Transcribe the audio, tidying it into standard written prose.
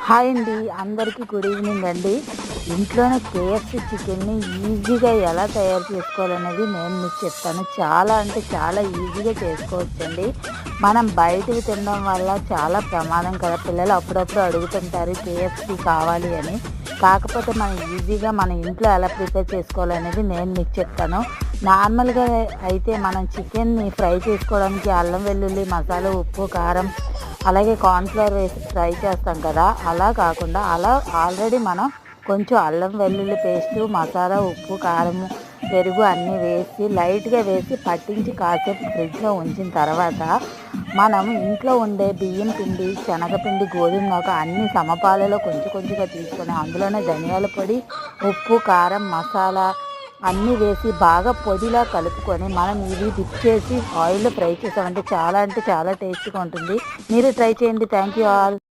Hi అండి, అందరికీ good evening అండి. ఇంట్లోనే కేఎఫ్సి చికెన్ని ఈజీగా ఎలా తయారు చేసుకోవాలనేది నేను మీకు చెప్తాను. చాలా అంటే చాలా ఈజీగా చేసుకోవచ్చండి. మనం బయటవి తినడం వల్ల చాలా ప్రమాదం కదా. పిల్లలు అప్పుడప్పుడు అడుగుతుంటారు కేఎఫ్సి కావాలి అని. కాకపోతే మనం ఈజీగా మన ఇంట్లో ఎలా ప్రిపేర్ చేసుకోవాలనేది నేను మీకు చెప్తాను. నార్మల్గా అయితే మనం చికెన్ని ఫ్రై చేసుకోవడానికి అల్లం వెల్లుల్లి మసాలా ఉప్పు కారం అలాగే కార్న్‌ఫ్లోర్ వేసి ఫ్రై చేస్తాం కదా. అలా కాకుండా ఆల్రెడీ మనం కొంచెం అల్లం వెల్లుల్లి పేస్టు మసాలా ఉప్పు కారము పెరుగు అన్నీ వేసి లైట్గా వేసి పట్టించి కాసేపు ఫ్రిడ్జ్లో ఉంచిన తర్వాత మనం ఇంట్లో ఉండే బియ్యం పిండి శనగపిండి గోధుమ నూక అన్ని సమపాలలో కొంచెం కొంచెంగా తీసుకొని అందులోనే ధనియాల పొడి ఉప్పు కారం మసాలా అన్నీ వేసి బాగా పొడిలా కలుపుకొని మనం ఇవి డిప్ చేసి ఆయిల్లో ఫ్రై చేసామంటే చాలా అంటే చాలా టేస్టీగా ఉంటుంది. మీరు ట్రై చేయండి. Thank you all.